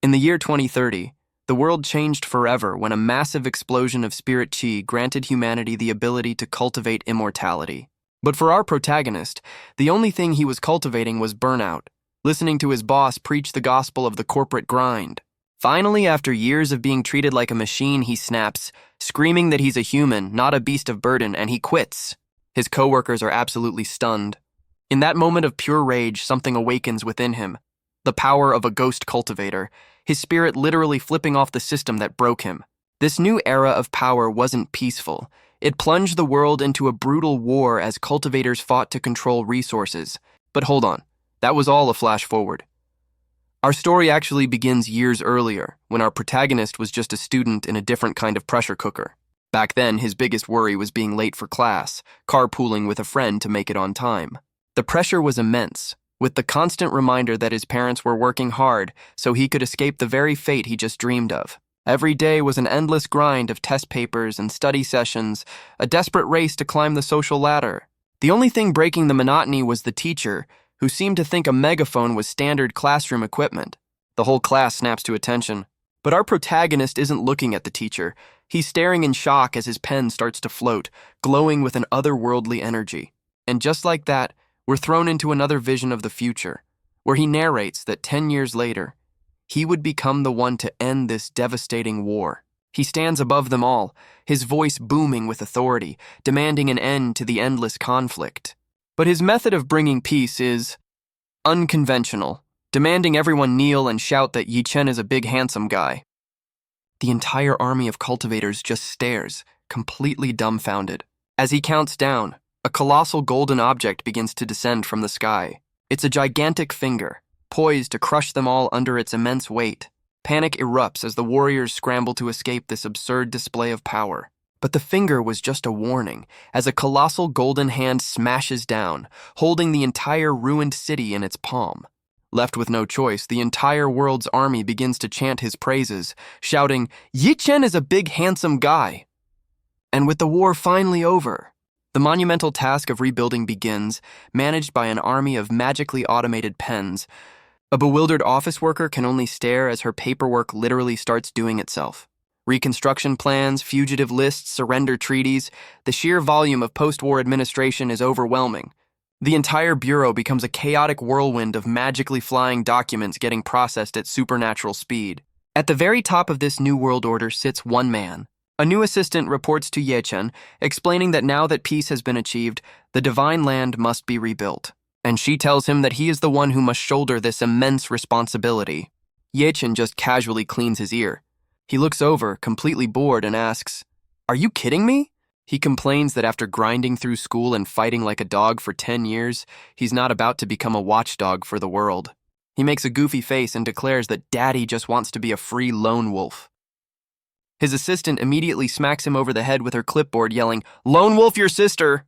In the year 2030, the world changed forever when a massive explosion of spirit chi granted humanity the ability to cultivate immortality. But for our protagonist, the only thing he was cultivating was burnout, listening to his boss preach the gospel of the corporate grind. Finally, after years of being treated like a machine, he snaps, screaming that he's a human, not a beast of burden, and he quits. His coworkers are absolutely stunned. In that moment of pure rage, something awakens within him. The power of a ghost cultivator, his spirit literally flipping off the system that broke him. This new era of power wasn't peaceful. It plunged the world into a brutal war as cultivators fought to control resources. But hold on, that was all a flash forward. Our story actually begins years earlier, when our protagonist was just a student in a different kind of pressure cooker. Back then, his biggest worry was being late for class, carpooling with a friend to make it on time. The pressure was immense, with the constant reminder that his parents were working hard so he could escape the very fate he just dreamed of. Every day was an endless grind of test papers and study sessions, a desperate race to climb the social ladder. The only thing breaking the monotony was the teacher, who seemed to think a megaphone was standard classroom equipment. The whole class snaps to attention. But our protagonist isn't looking at the teacher. He's staring in shock as his pen starts to float, glowing with an otherworldly energy. And just like that, we're thrown into another vision of the future, where he narrates that 10 years later, he would become the one to end this devastating war. He stands above them all, his voice booming with authority, demanding an end to the endless conflict. But his method of bringing peace is unconventional, demanding everyone kneel and shout that Yi Chen is a big handsome guy. The entire army of cultivators just stares, completely dumbfounded. As he counts down, a colossal golden object begins to descend from the sky. It's a gigantic finger, poised to crush them all under its immense weight. Panic erupts as the warriors scramble to escape this absurd display of power. But the finger was just a warning, as a colossal golden hand smashes down, holding the entire ruined city in its palm. Left with no choice, the entire world's army begins to chant his praises, shouting, "Yi Chen is a big handsome guy." And with the war finally over, the monumental task of rebuilding begins, managed by an army of magically automated pens. A bewildered office worker can only stare as her paperwork literally starts doing itself. Reconstruction plans, fugitive lists, surrender treaties, the sheer volume of post-war administration is overwhelming. The entire bureau becomes a chaotic whirlwind of magically flying documents getting processed at supernatural speed. At the very top of this new world order sits one man. A new assistant reports to Ye Chen, explaining that now that peace has been achieved, the divine land must be rebuilt. And she tells him that he is the one who must shoulder this immense responsibility. Ye Chen just casually cleans his ear. He looks over, completely bored, and asks, "Are you kidding me?" He complains that after grinding through school and fighting like a dog for 10 years, he's not about to become a watchdog for the world. He makes a goofy face and declares that Daddy just wants to be a free lone wolf. His assistant immediately smacks him over the head with her clipboard, yelling, "Lone wolf your sister!"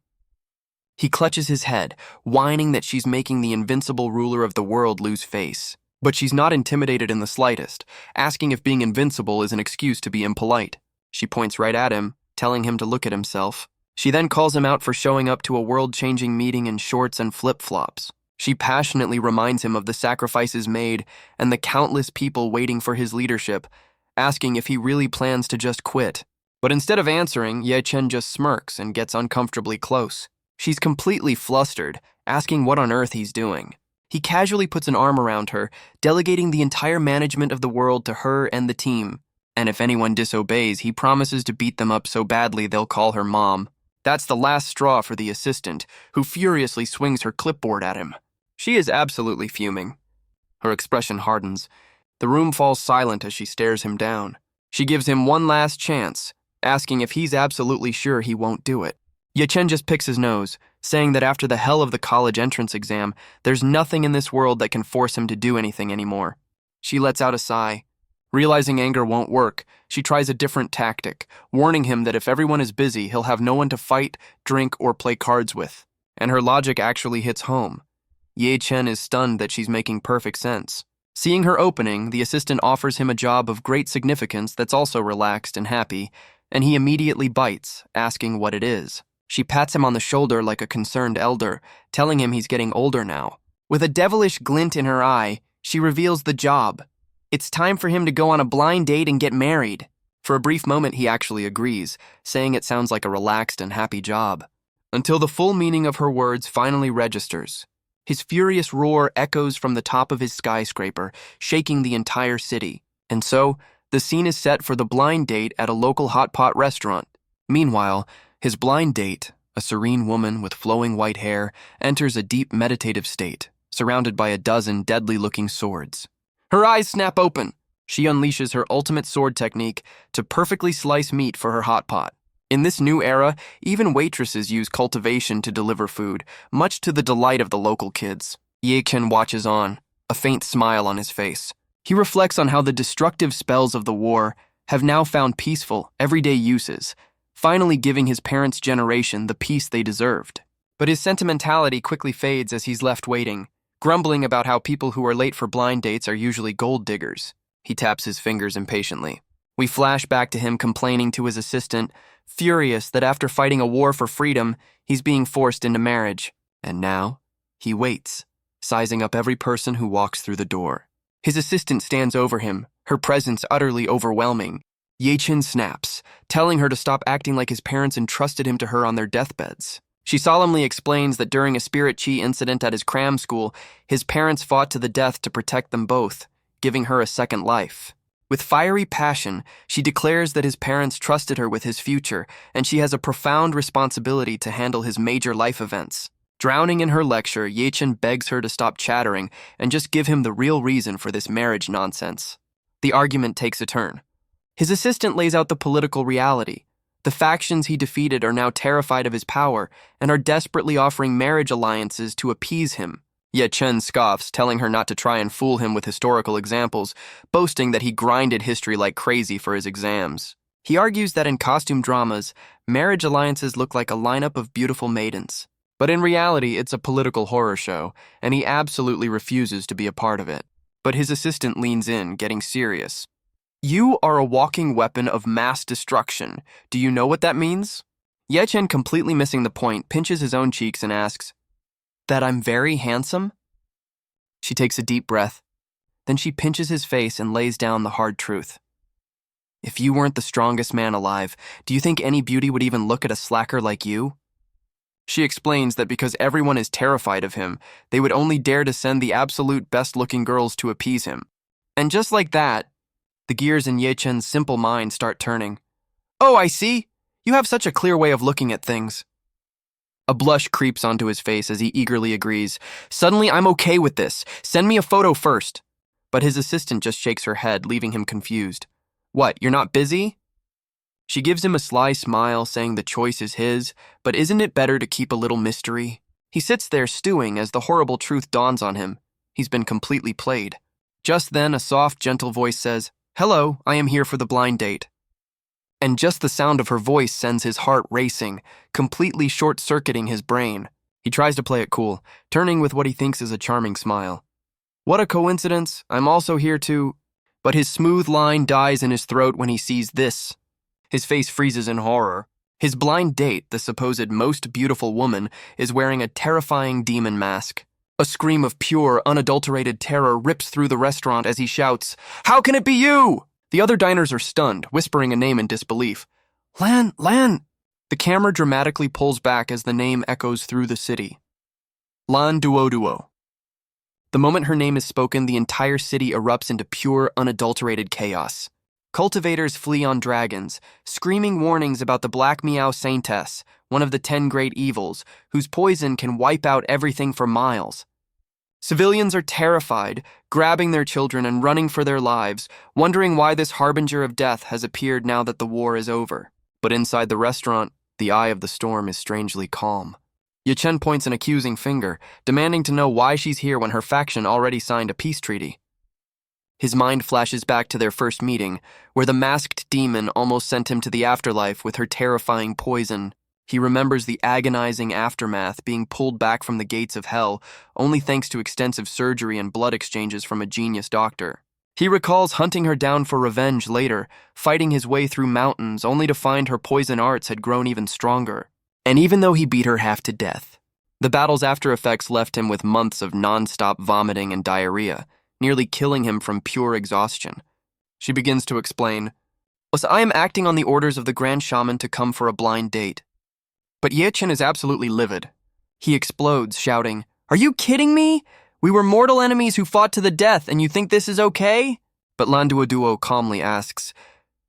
He clutches his head, whining that she's making the invincible ruler of the world lose face. But she's not intimidated in the slightest, asking if being invincible is an excuse to be impolite. She points right at him, telling him to look at himself. She then calls him out for showing up to a world-changing meeting in shorts and flip-flops. She passionately reminds him of the sacrifices made and the countless people waiting for his leadership, asking if he really plans to just quit. But instead of answering, Ye Chen just smirks and gets uncomfortably close. She's completely flustered, asking what on earth he's doing. He casually puts an arm around her, delegating the entire management of the world to her and the team. And if anyone disobeys, he promises to beat them up so badly they'll call her mom. That's the last straw for the assistant, who furiously swings her clipboard at him. She is absolutely fuming. Her expression hardens. The room falls silent as she stares him down. She gives him one last chance, asking if he's absolutely sure he won't do it. Ye Chen just picks his nose, saying that after the hell of the college entrance exam, there's nothing in this world that can force him to do anything anymore. She lets out a sigh. Realizing anger won't work, she tries a different tactic, warning him that if everyone is busy, he'll have no one to fight, drink, or play cards with. And her logic actually hits home. Ye Chen is stunned that she's making perfect sense. Seeing her opening, the assistant offers him a job of great significance that's also relaxed and happy, and he immediately bites, asking what it is. She pats him on the shoulder like a concerned elder, telling him he's getting older now. With a devilish glint in her eye, she reveals the job. It's time for him to go on a blind date and get married. For a brief moment, he actually agrees, saying it sounds like a relaxed and happy job. Until the full meaning of her words finally registers. His furious roar echoes from the top of his skyscraper, shaking the entire city. And so, the scene is set for the blind date at a local hot pot restaurant. Meanwhile, his blind date, a serene woman with flowing white hair, enters a deep meditative state, surrounded by a dozen deadly-looking swords. Her eyes snap open. She unleashes her ultimate sword technique to perfectly slice meat for her hot pot. In this new era, even waitresses use cultivation to deliver food, much to the delight of the local kids. Ye-Chen watches on, a faint smile on his face. He reflects on how the destructive spells of the war have now found peaceful, everyday uses, finally giving his parents' generation the peace they deserved. But his sentimentality quickly fades as he's left waiting, grumbling about how people who are late for blind dates are usually gold diggers. He taps his fingers impatiently. We flash back to him complaining to his assistant, furious that after fighting a war for freedom, he's being forced into marriage. And now, he waits, sizing up every person who walks through the door. His assistant stands over him, her presence utterly overwhelming. Ye-Chen snaps, telling her to stop acting like his parents entrusted him to her on their deathbeds. She solemnly explains that during a spirit chi incident at his cram school, his parents fought to the death to protect them both, giving her a second life. With fiery passion, she declares that his parents trusted her with his future, and she has a profound responsibility to handle his major life events. Drowning in her lecture, Ye-Chen begs her to stop chattering and just give him the real reason for this marriage nonsense. The argument takes a turn. His assistant lays out the political reality. The factions he defeated are now terrified of his power and are desperately offering marriage alliances to appease him. Yet Chen scoffs, telling her not to try and fool him with historical examples, boasting that he grinded history like crazy for his exams. He argues that in costume dramas, marriage alliances look like a lineup of beautiful maidens. But in reality, it's a political horror show, and he absolutely refuses to be a part of it. But his assistant leans in, getting serious. You are a walking weapon of mass destruction. Do you know what that means? Ye-Chen, completely missing the point, pinches his own cheeks and asks, that I'm very handsome? She takes a deep breath. Then she pinches his face and lays down the hard truth. If you weren't the strongest man alive, do you think any beauty would even look at a slacker like you? She explains that because everyone is terrified of him, they would only dare to send the absolute best-looking girls to appease him. And just like that, the gears in Ye-Chen's simple mind start turning. Oh, I see. You have such a clear way of looking at things. A blush creeps onto his face as he eagerly agrees. Suddenly, I'm okay with this. Send me a photo first. But his assistant just shakes her head, leaving him confused. What, you're not busy? She gives him a sly smile, saying the choice is his, but isn't it better to keep a little mystery? He sits there stewing as the horrible truth dawns on him. He's been completely played. Just then, a soft, gentle voice says, Hello, I am here for the blind date. And just the sound of her voice sends his heart racing, completely short-circuiting his brain. He tries to play it cool, turning with what he thinks is a charming smile. What a coincidence, I'm also here to... But his smooth line dies in his throat when he sees this. His face freezes in horror. His blind date, the supposed most beautiful woman, is wearing a terrifying demon mask. A scream of pure, unadulterated terror rips through the restaurant as he shouts, How can it be you? The other diners are stunned, whispering a name in disbelief. Lan! The camera dramatically pulls back as the name echoes through the city. Lan Duoduo. The moment her name is spoken, the entire city erupts into pure, unadulterated chaos. Cultivators flee on dragons, screaming warnings about the Black Meow Saintess, one of the 10 great evils, whose poison can wipe out everything for miles. Civilians are terrified, grabbing their children and running for their lives, wondering why this harbinger of death has appeared now that the war is over. But inside the restaurant, the eye of the storm is strangely calm. Ye-Chen points an accusing finger, demanding to know why she's here when her faction already signed a peace treaty. His mind flashes back to their first meeting, where the masked demon almost sent him to the afterlife with her terrifying poison. He remembers the agonizing aftermath, being pulled back from the gates of hell, only thanks to extensive surgery and blood exchanges from a genius doctor. He recalls hunting her down for revenge later, fighting his way through mountains, only to find her poison arts had grown even stronger. And even though he beat her half to death, the battle's after effects left him with months of non-stop vomiting and diarrhea, nearly killing him from pure exhaustion. She begins to explain, I am acting on the orders of the Grand Shaman to come for a blind date. But Ye Chen is absolutely livid. He explodes, shouting, Are you kidding me? We were mortal enemies who fought to the death, and you think this is okay? But Lan Duoduo calmly asks,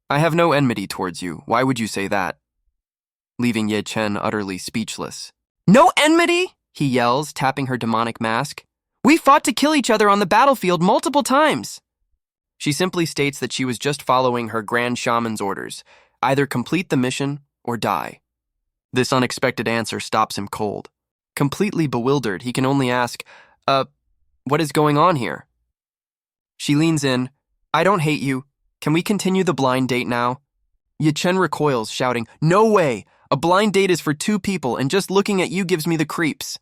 I have no enmity towards you. Why would you say that? Leaving Ye Chen utterly speechless. No enmity? He yells, tapping her demonic mask. We fought to kill each other on the battlefield multiple times. She simply states that she was just following her Grand Shaman's orders, either complete the mission or die. This unexpected answer stops him cold. Completely bewildered, he can only ask, what is going on here? She leans in, I don't hate you. Can we continue the blind date now? Ye Chen recoils, shouting, No way! A blind date is for two people, and just looking at you gives me the creeps.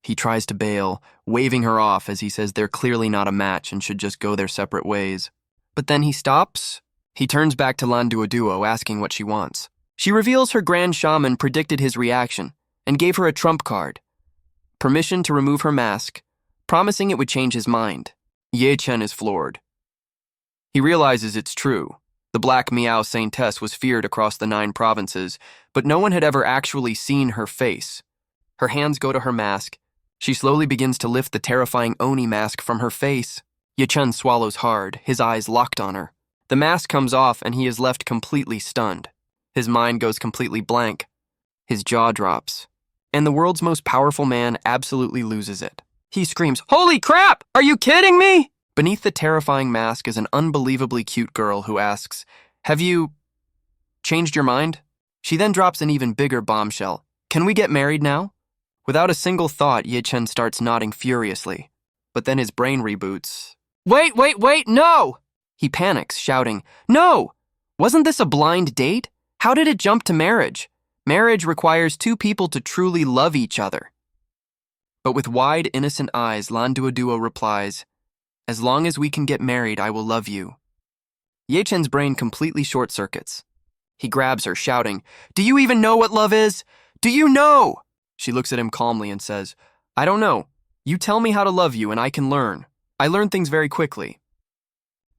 He tries to bail, waving her off as he says they're clearly not a match and should just go their separate ways. But then he stops. He turns back to Lan Duoduo, asking what she wants. She reveals her Grand Shaman predicted his reaction and gave her a trump card. Permission to remove her mask, promising it would change his mind. Ye Chen is floored. He realizes it's true. The Black Meow Saintess was feared across the 9 provinces, but no one had ever actually seen her face. Her hands go to her mask. She slowly begins to lift the terrifying Oni mask from her face. Ye Chen swallows hard, his eyes locked on her. The mask comes off and he is left completely stunned. His mind goes completely blank. His jaw drops. And the world's most powerful man absolutely loses it. He screams, Holy crap! Are you kidding me? Beneath the terrifying mask is an unbelievably cute girl who asks, Have you changed your mind? She then drops an even bigger bombshell. Can we get married now? Without a single thought, Ye Chen starts nodding furiously. But then his brain reboots. Wait, no! He panics, shouting, No! Wasn't this a blind date? How did it jump to marriage? Marriage requires two people to truly love each other. But with wide, innocent eyes, Lan Duoduo replies, As long as we can get married, I will love you. Ye Chen's brain completely short-circuits. He grabs her, shouting, Do you even know what love is? Do you know? She looks at him calmly and says, I don't know. You tell me how to love you and I can learn. I learn things very quickly.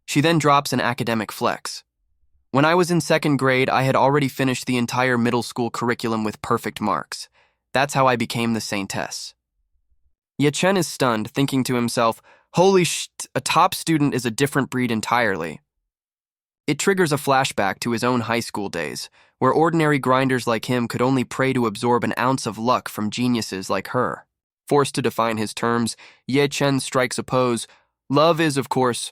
She then drops an academic flex. When I was in 2nd grade, I had already finished the entire middle school curriculum with perfect marks. That's how I became the saintess. Ye Chen is stunned, thinking to himself, Holy a top student is a different breed entirely. It triggers a flashback to his own high school days, where ordinary grinders like him could only pray to absorb an ounce of luck from geniuses like her. Forced to define his terms, Ye Chen strikes a pose. Love is, of course.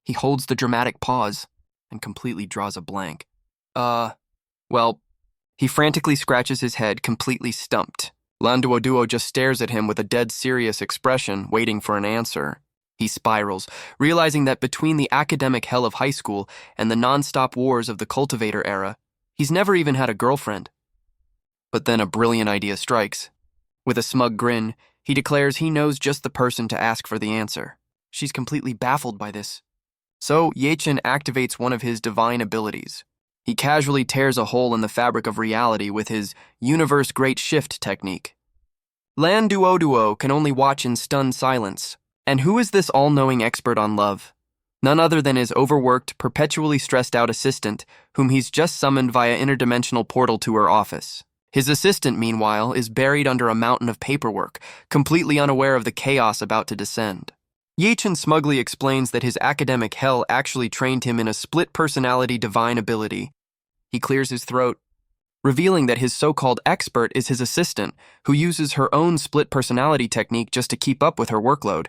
He holds the dramatic pause and completely draws a blank. Well, he frantically scratches his head, completely stumped. Lan Duoduo just stares at him with a dead serious expression, waiting for an answer. He spirals, realizing that between the academic hell of high school and the non-stop wars of the cultivator era, he's never even had a girlfriend. But then a brilliant idea strikes. With a smug grin, he declares he knows just the person to ask for the answer. She's completely baffled by this. So, Ye Chen activates one of his divine abilities. He casually tears a hole in the fabric of reality with his Universe Great Shift technique. Lan Duoduo can only watch in stunned silence. And who is this all-knowing expert on love? None other than his overworked, perpetually stressed-out assistant, whom he's just summoned via interdimensional portal to her office. His assistant, meanwhile, is buried under a mountain of paperwork, completely unaware of the chaos about to descend. Ye Chen smugly explains that his academic hell actually trained him in a split-personality divine ability. He clears his throat, revealing that his so-called expert is his assistant, who uses her own split-personality technique just to keep up with her workload.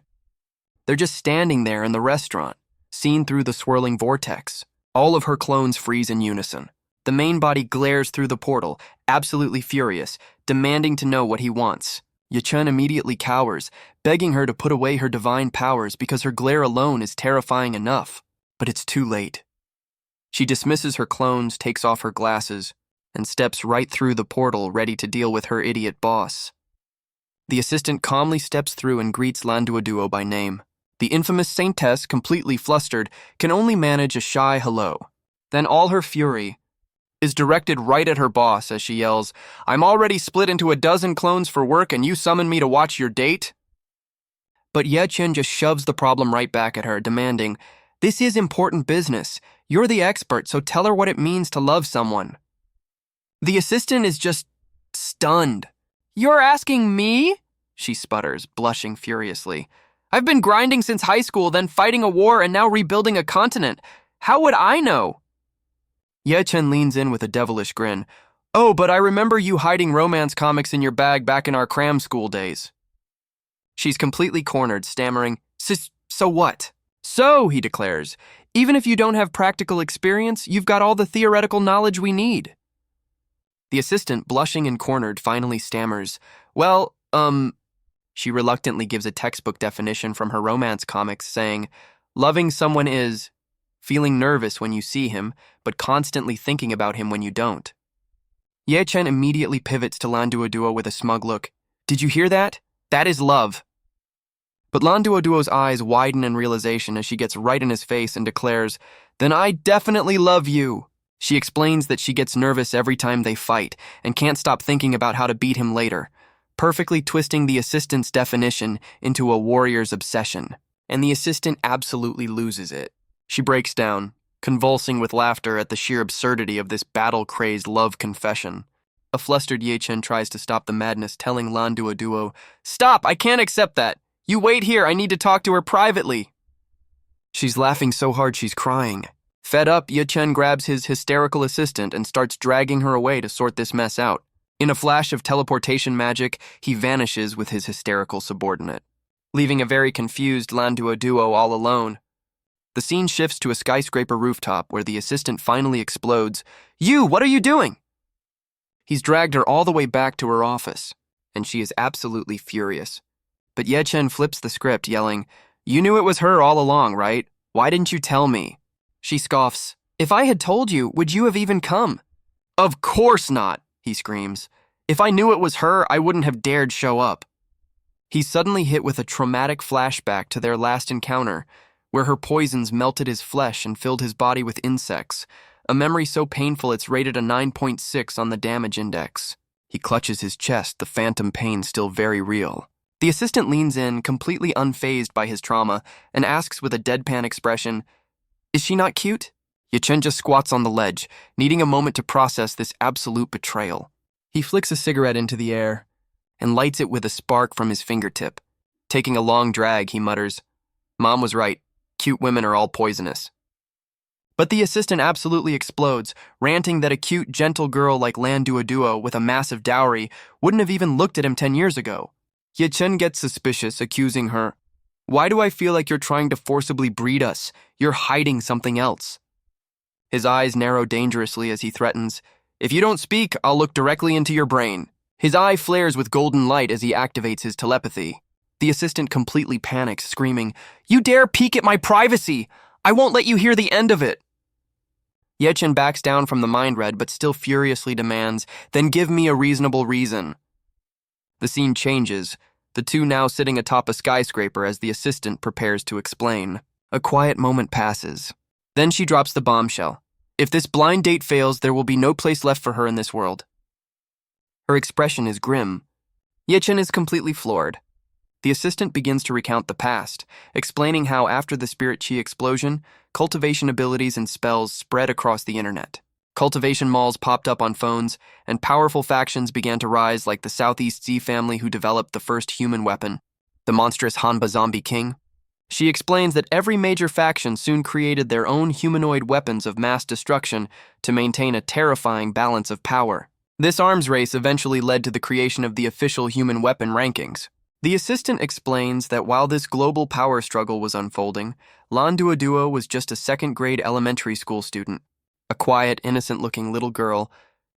They're just standing there in the restaurant, seen through the swirling vortex. All of her clones freeze in unison. The main body glares through the portal, absolutely furious, demanding to know what he wants. Ye Chen immediately cowers, begging her to put away her divine powers because her glare alone is terrifying enough. But it's too late. She dismisses her clones, takes off her glasses, and steps right through the portal, ready to deal with her idiot boss. The assistant calmly steps through and greets Lan Duoduo by name. The infamous saintess, completely flustered, can only manage a shy hello. Then all her fury is directed right at her boss as she yells, I'm already split into a dozen clones for work and you summon me to watch your date? But Ye Chen just shoves the problem right back at her, demanding, "This is important business. You're the expert, so tell her what it means to love someone." The assistant is just stunned. "You're asking me?" she sputters, blushing furiously. "I've been grinding since high school, then fighting a war, and now rebuilding a continent. How would I know?" Ye Chen leans in with a devilish grin. "Oh, but I remember you hiding romance comics in your bag back in our cram school days." She's completely cornered, stammering, So what?" "So," he declares, "even if you don't have practical experience, you've got all the theoretical knowledge we need." The assistant, blushing and cornered, finally stammers, "Well, She reluctantly gives a textbook definition from her romance comics, saying, "Loving someone is feeling nervous when you see him, but constantly thinking about him when you don't." Ye Chen immediately pivots to Lan Duoduo with a smug look. "Did you hear that? That is love." But Lan Duoduo's eyes widen in realization as she gets right in his face and declares, "Then I definitely love you." She explains that she gets nervous every time they fight and can't stop thinking about how to beat him later, perfectly twisting the assistant's definition into a warrior's obsession. And the assistant absolutely loses it. She breaks down, convulsing with laughter at the sheer absurdity of this battle-crazed love confession. A flustered Ye Chen tries to stop the madness, telling Lan Duoduo, "Stop, I can't accept that. You wait here, I need to talk to her privately." She's laughing so hard she's crying. Fed up, Ye Chen grabs his hysterical assistant and starts dragging her away to sort this mess out. In a flash of teleportation magic, he vanishes with his hysterical subordinate, leaving a very confused Lan Duoduo all alone. The scene shifts to a skyscraper rooftop where the assistant finally explodes. "You, what are you doing?" He's dragged her all the way back to her office, and she is absolutely furious. But Ye Chen flips the script, yelling, "You knew it was her all along, right? Why didn't you tell me?" She scoffs, "If I had told you, would you have even come?" "Of course not," he screams. "If I knew it was her, I wouldn't have dared show up." He's suddenly hit with a traumatic flashback to their last encounter, where her poisons melted his flesh and filled his body with insects, a memory so painful it's rated a 9.6 on the damage index. He clutches his chest, the phantom pain still very real. The assistant leans in, completely unfazed by his trauma, and asks with a deadpan expression, "Is she not cute?" Ye Chen just squats on the ledge, needing a moment to process this absolute betrayal. He flicks a cigarette into the air and lights it with a spark from his fingertip. Taking a long drag, he mutters, "Mom was right. Cute women are all poisonous." But the assistant absolutely explodes, ranting that a cute, gentle girl like Lan Duoduo with a massive dowry wouldn't have even looked at him 10 years ago. Ye Chen gets suspicious, accusing her, "Why do I feel like you're trying to forcibly breed us? You're hiding something else." His eyes narrow dangerously as he threatens, "If you don't speak, I'll look directly into your brain." His eye flares with golden light as he activates his telepathy. The assistant completely panics, screaming, "You dare peek at my privacy! I won't let you hear the end of it!" Ye Chen backs down from the mind read, but still furiously demands, "Then give me a reasonable reason." The scene changes, the two now sitting atop a skyscraper as the assistant prepares to explain. A quiet moment passes. Then she drops the bombshell. "If this blind date fails, there will be no place left for her in this world." Her expression is grim. Ye Chen is completely floored. The assistant begins to recount the past, explaining how after the spirit chi explosion, cultivation abilities and spells spread across the internet. Cultivation malls popped up on phones, and powerful factions began to rise like the Southeast Z family who developed the first human weapon, the monstrous Hanba Zombie King. She explains that every major faction soon created their own humanoid weapons of mass destruction to maintain a terrifying balance of power. This arms race eventually led to the creation of the official human weapon rankings. The assistant explains that while this global power struggle was unfolding, Lan Duoduo was just a second-grade elementary school student, a quiet, innocent-looking little girl,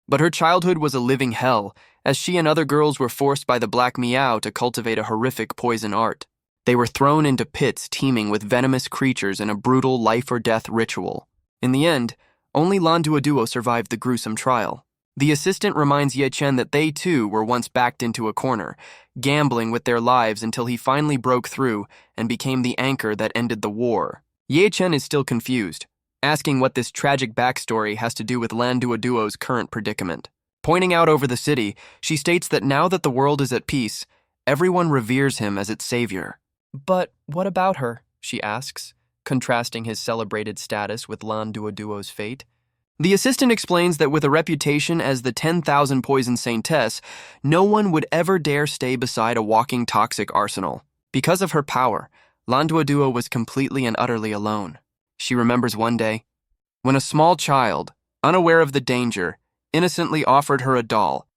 but her childhood was a living hell, as she and other girls were forced by the Black Meow to cultivate a horrific poison art. They were thrown into pits teeming with venomous creatures in a brutal life-or-death ritual. In the end, only Lan Duoduo survived the gruesome trial. The assistant reminds Ye Chen that they, too, were once backed into a corner, gambling with their lives until he finally broke through and became the anchor that ended the war. Ye Chen is still confused, asking what this tragic backstory has to do with Lan Duoduo's current predicament. Pointing out over the city, she states that now that the world is at peace, everyone reveres him as its savior. But what about her? She asks, contrasting his celebrated status with Lan Duoduo's fate. The assistant explains that with a reputation as the 10,000 poison saintess, no one would ever dare stay beside a walking toxic arsenal. Because of her power, Lan Duoduo was completely and utterly alone. She remembers one day, when a small child, unaware of the danger, innocently offered her a doll.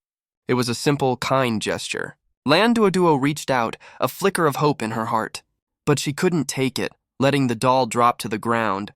It was a simple, kind gesture. Lan Duoduo reached out, a flicker of hope in her heart. But she couldn't take it, letting the doll drop to the ground.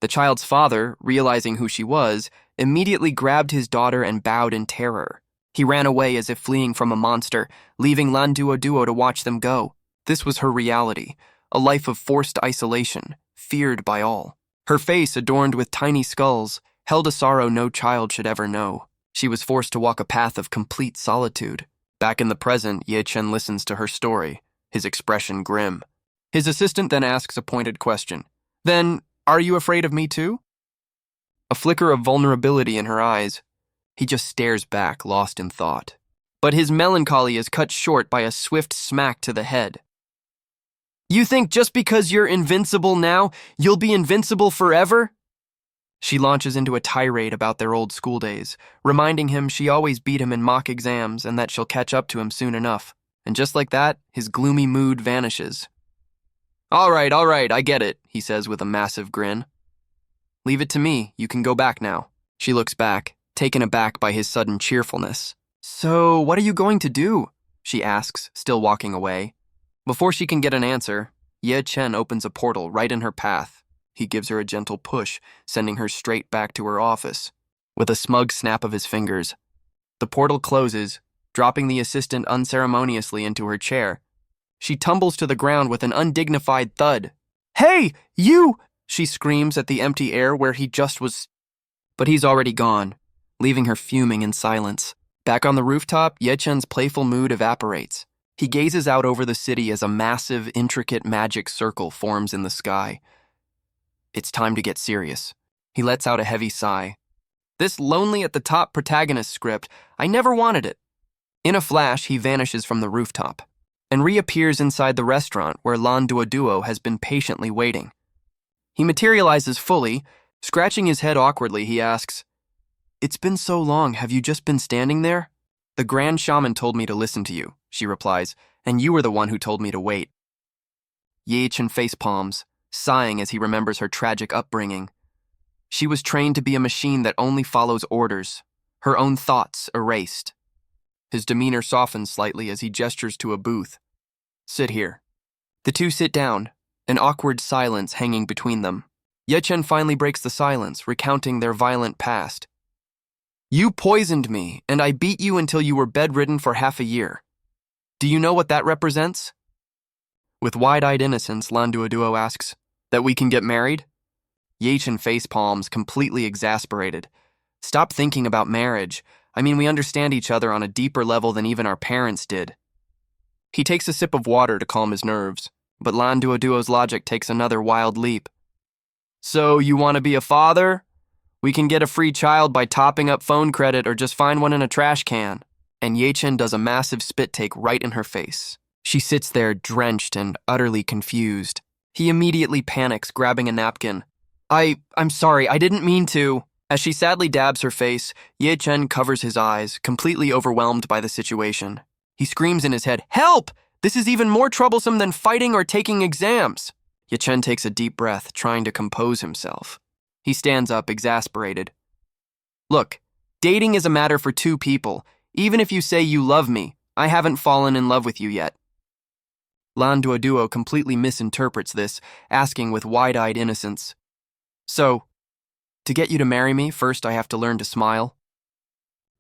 The child's father, realizing who she was, immediately grabbed his daughter and bowed in terror. He ran away as if fleeing from a monster, leaving Lan Duoduo to watch them go. This was her reality, a life of forced isolation, feared by all. Her face, adorned with tiny skulls, held a sorrow no child should ever know. She was forced to walk a path of complete solitude. Back in the present, Ye Chen listens to her story, his expression grim. His assistant then asks a pointed question. Then, are you afraid of me too? A flicker of vulnerability in her eyes. He just stares back, lost in thought. But his melancholy is cut short by a swift smack to the head. You think just because you're invincible now, you'll be invincible forever? She launches into a tirade about their old school days, reminding him she always beat him in mock exams and that she'll catch up to him soon enough. And just like that, his gloomy mood vanishes. All right, I get it, he says with a massive grin. Leave it to me, you can go back now. She looks back, taken aback by his sudden cheerfulness. So, what are you going to do? She asks, still walking away. Before she can get an answer, Ye Chen opens a portal right in her path. He gives her a gentle push, sending her straight back to her office. With a smug snap of his fingers, the portal closes, dropping the assistant unceremoniously into her chair. She tumbles to the ground with an undignified thud. Hey, you! She screams at the empty air where he just was. But he's already gone, leaving her fuming in silence. Back on the rooftop, Ye Chen's playful mood evaporates. He gazes out over the city as a massive, intricate magic circle forms in the sky. It's time to get serious. He lets out a heavy sigh. This lonely-at-the-top protagonist script, I never wanted it. In a flash, he vanishes from the rooftop and reappears inside the restaurant where Lan Duoduo has been patiently waiting. He materializes fully. Scratching his head awkwardly, he asks, It's been so long, have you just been standing there? The Grand Shaman told me to listen to you, she replies, and you were the one who told me to wait. Ye Chen facepalms, sighing as he remembers her tragic upbringing. She was trained to be a machine that only follows orders, her own thoughts erased. His demeanor softens slightly as he gestures to a booth. Sit here. The two sit down, an awkward silence hanging between them. Ye Chen finally breaks the silence, recounting their violent past. You poisoned me, and I beat you until you were bedridden for half a year. Do you know what that represents? With wide-eyed innocence, Lan Duoduo asks, That we can get married? Ye Chen facepalms, completely exasperated. Stop thinking about marriage. I mean, we understand each other on a deeper level than even our parents did. He takes a sip of water to calm his nerves, but Lan Duoduo's logic takes another wild leap. So, you want to be a father? We can get a free child by topping up phone credit or just find one in a trash can. And Ye Chen does a massive spit take right in her face. She sits there drenched and utterly confused. He immediately panics, grabbing a napkin. I'm sorry, I didn't mean to. As she sadly dabs her face, Ye Chen covers his eyes, completely overwhelmed by the situation. He screams in his head, Help! This is even more troublesome than fighting or taking exams. Ye Chen takes a deep breath, trying to compose himself. He stands up, exasperated. Look, dating is a matter for two people. Even if you say you love me, I haven't fallen in love with you yet. Lan Duoduo completely misinterprets this, asking with wide-eyed innocence. So, to get you to marry me, first I have to learn to smile?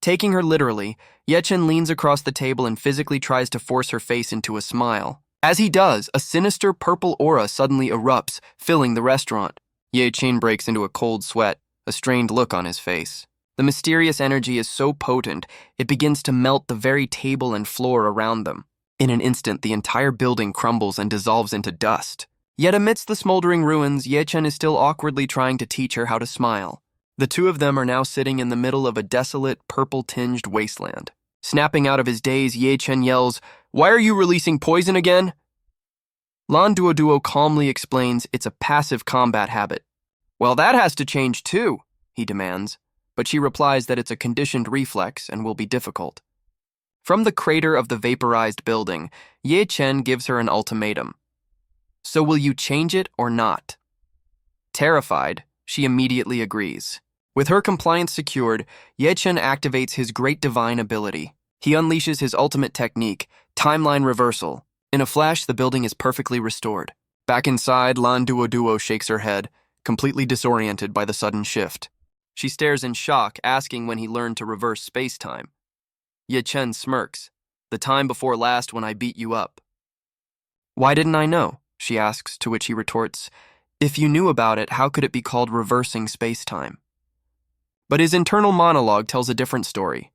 Taking her literally, Ye Chen leans across the table and physically tries to force her face into a smile. As he does, a sinister purple aura suddenly erupts, filling the restaurant. Ye Chen breaks into a cold sweat, a strained look on his face. The mysterious energy is so potent, it begins to melt the very table and floor around them. In an instant, the entire building crumbles and dissolves into dust. Yet amidst the smoldering ruins, Ye Chen is still awkwardly trying to teach her how to smile. The two of them are now sitting in the middle of a desolate, purple-tinged wasteland. Snapping out of his daze, Ye Chen yells, Why are you releasing poison again? Lan Duoduo calmly explains it's a passive combat habit. Well, that has to change too, he demands, but she replies that it's a conditioned reflex and will be difficult. From the crater of the vaporized building, Ye Chen gives her an ultimatum. So will you change it or not? Terrified, she immediately agrees. With her compliance secured, Ye Chen activates his great divine ability. He unleashes his ultimate technique, timeline reversal. In a flash, the building is perfectly restored. Back inside, Lan Duoduo shakes her head, completely disoriented by the sudden shift. She stares in shock, asking when he learned to reverse space-time. Ye Chen smirks. The time before last when I beat you up. Why didn't I know? She asks, to which he retorts, if you knew about it, how could it be called reversing space-time? But his internal monologue tells a different story.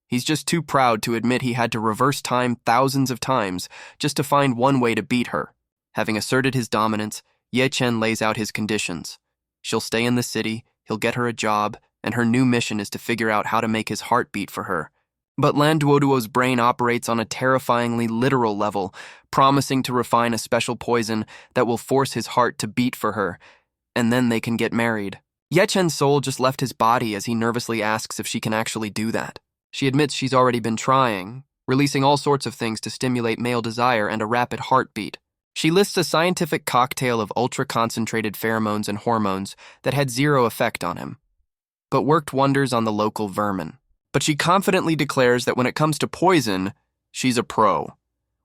He's just too proud to admit he had to reverse time thousands of times just to find one way to beat her. Having asserted his dominance, Ye Chen lays out his conditions. She'll stay in the city, he'll get her a job, and her new mission is to figure out how to make his heart beat for her. But Lan Duoduo's brain operates on a terrifyingly literal level, promising to refine a special poison that will force his heart to beat for her, and then they can get married. Ye Chen's soul just left his body as he nervously asks if she can actually do that. She admits she's already been trying, releasing all sorts of things to stimulate male desire and a rapid heartbeat. She lists a scientific cocktail of ultra-concentrated pheromones and hormones that had zero effect on him, but worked wonders on the local vermin. But she confidently declares that when it comes to poison, she's a pro,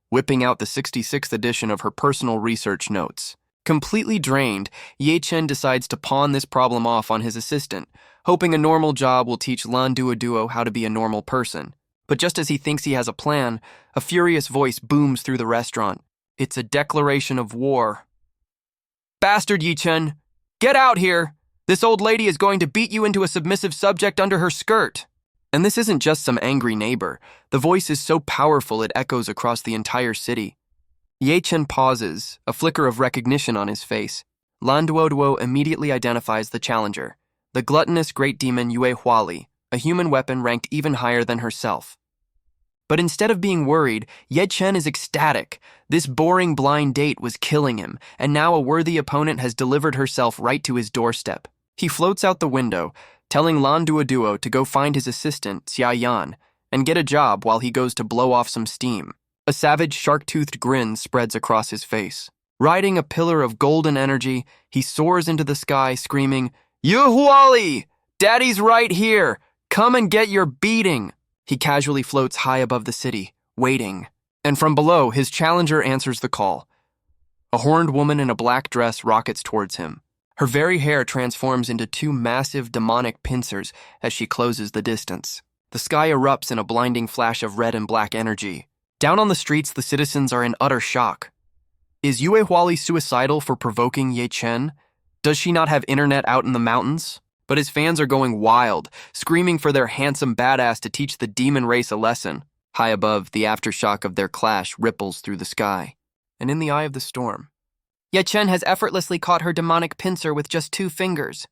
whipping out the 66th edition of her personal research notes. Completely drained, Ye Chen decides to pawn this problem off on his assistant, hoping a normal job will teach Lan Duoduo how to be a normal person. But just as he thinks he has a plan, a furious voice booms through the restaurant. It's a declaration of war. Bastard Ye Chen, get out here! This old lady is going to beat you into a submissive subject under her skirt. And this isn't just some angry neighbor. The voice is so powerful it echoes across the entire city. Ye Chen pauses, a flicker of recognition on his face. Lan Duoduo immediately identifies the challenger, the gluttonous great demon Yue Huali, a human weapon ranked even higher than herself. But instead of being worried, Ye Chen is ecstatic. This boring blind date was killing him, and now a worthy opponent has delivered herself right to his doorstep. He floats out the window, telling Lan Duoduo to go find his assistant, Xia Yan, and get a job while he goes to blow off some steam. A savage, shark-toothed grin spreads across his face. Riding a pillar of golden energy, he soars into the sky, screaming, "Yu Huali! Daddy's right here! Come and get your beating!" He casually floats high above the city, waiting. And from below, his challenger answers the call. A horned woman in a black dress rockets towards him. Her very hair transforms into two massive demonic pincers as she closes the distance. The sky erupts in a blinding flash of red and black energy. Down on the streets, the citizens are in utter shock. Is Yue Huali suicidal for provoking Ye Chen? Does she not have internet out in the mountains? But his fans are going wild, screaming for their handsome badass to teach the demon race a lesson. High above, the aftershock of their clash ripples through the sky. And in the eye of the storm, Ye Chen has effortlessly caught her demonic pincer with just 2 fingers.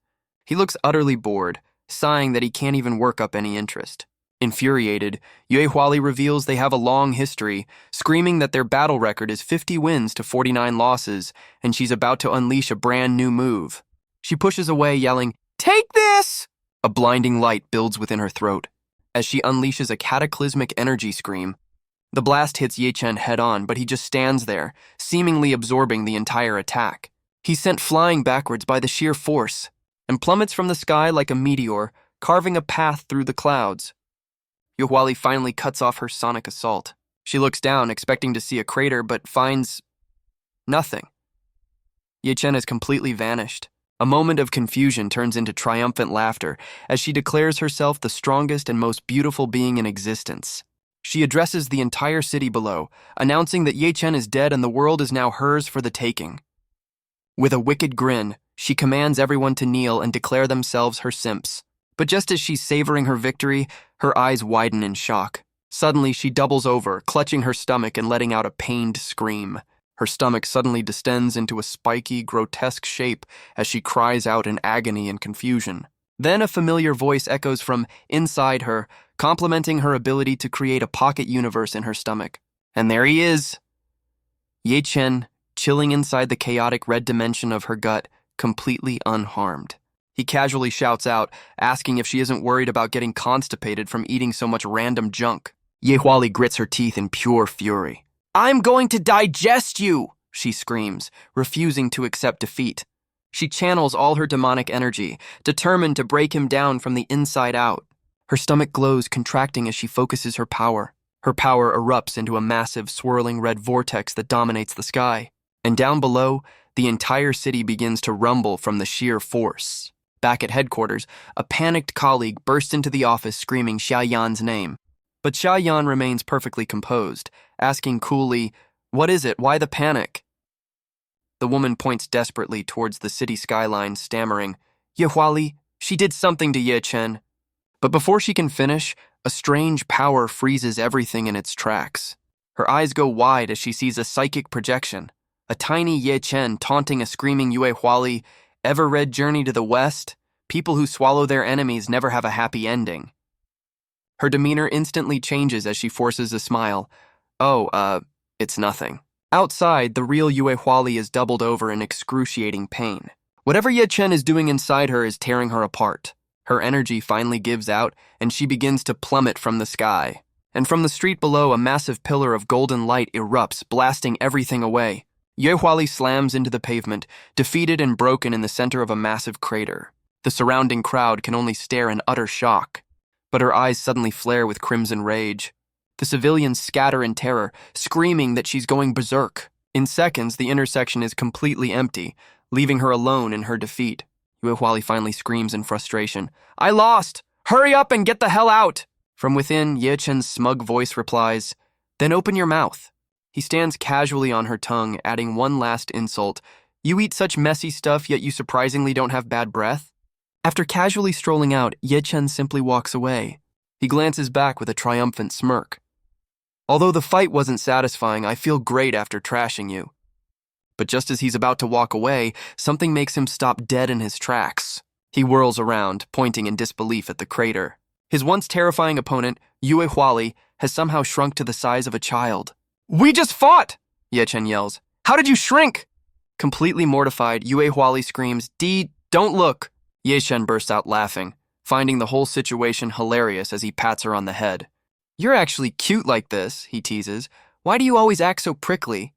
He looks utterly bored, sighing that he can't even work up any interest. Infuriated, Yue Huali reveals they have a long history, screaming that their battle record is 50 wins to 49 losses, and she's about to unleash a brand new move. She pushes away, yelling, "Take this!" A blinding light builds within her throat. As she unleashes a cataclysmic energy scream, the blast hits Ye Chen head-on, but he just stands there, seemingly absorbing the entire attack. He's sent flying backwards by the sheer force, and plummets from the sky like a meteor, carving a path through the clouds. Yue Huali finally cuts off her sonic assault. She looks down, expecting to see a crater, but finds nothing. Ye Chen has completely vanished. A moment of confusion turns into triumphant laughter as she declares herself the strongest and most beautiful being in existence. She addresses the entire city below, announcing that Ye Chen is dead and the world is now hers for the taking. With a wicked grin, she commands everyone to kneel and declare themselves her simps. But just as she's savoring her victory, her eyes widen in shock. Suddenly, she doubles over, clutching her stomach and letting out a pained scream. Her stomach suddenly distends into a spiky, grotesque shape as she cries out in agony and confusion. Then a familiar voice echoes from inside her, complimenting her ability to create a pocket universe in her stomach. And there he is! Ye Chen, chilling inside the chaotic red dimension of her gut, completely unharmed. He casually shouts out, asking if she isn't worried about getting constipated from eating so much random junk. Ye Huali grits her teeth in pure fury. "I'm going to digest you!" she screams, refusing to accept defeat. She channels all her demonic energy, determined to break him down from the inside out. Her stomach glows, contracting as she focuses her power. Her power erupts into a massive, swirling red vortex that dominates the sky. And down below, the entire city begins to rumble from the sheer force. Back at headquarters, a panicked colleague bursts into the office screaming Xia Yan's name. But Xia Yan remains perfectly composed, asking coolly, "What is it? Why the panic?" The woman points desperately towards the city skyline, stammering, "Ye Huali, she did something to Ye Chen." But before she can finish, a strange power freezes everything in its tracks. Her eyes go wide as she sees a psychic projection, a tiny Ye Chen taunting a screaming Yue Huali. "Ever read Journey to the West? People who swallow their enemies never have a happy ending." Her demeanor instantly changes as she forces a smile. It's nothing." Outside, the real Yue Huali is doubled over in excruciating pain. Whatever Ye Chen is doing inside her is tearing her apart. Her energy finally gives out, and she begins to plummet from the sky. And from the street below, a massive pillar of golden light erupts, blasting everything away. Yue Huali slams into the pavement, defeated and broken in the center of a massive crater. The surrounding crowd can only stare in utter shock. But her eyes suddenly flare with crimson rage. The civilians scatter in terror, screaming that she's going berserk. In seconds, the intersection is completely empty, leaving her alone in her defeat. Yue Huali finally screams in frustration, "I lost! Hurry up and get the hell out!" From within, Ye Chen's smug voice replies, "Then open your mouth." He stands casually on her tongue, adding one last insult. "You eat such messy stuff, yet you surprisingly don't have bad breath?" After casually strolling out, Ye Chen simply walks away. He glances back with a triumphant smirk. "Although the fight wasn't satisfying, I feel great after trashing you." But just as he's about to walk away, something makes him stop dead in his tracks. He whirls around, pointing in disbelief at the crater. His once terrifying opponent, Yue Huali, has somehow shrunk to the size of a child. "We just fought!" Ye Chen yells. "How did you shrink?" Completely mortified, Yue Huali screams, Don't look!" Ye Chen bursts out laughing, finding the whole situation hilarious as he pats her on the head. "You're actually cute like this," he teases. "Why do you always act so prickly?"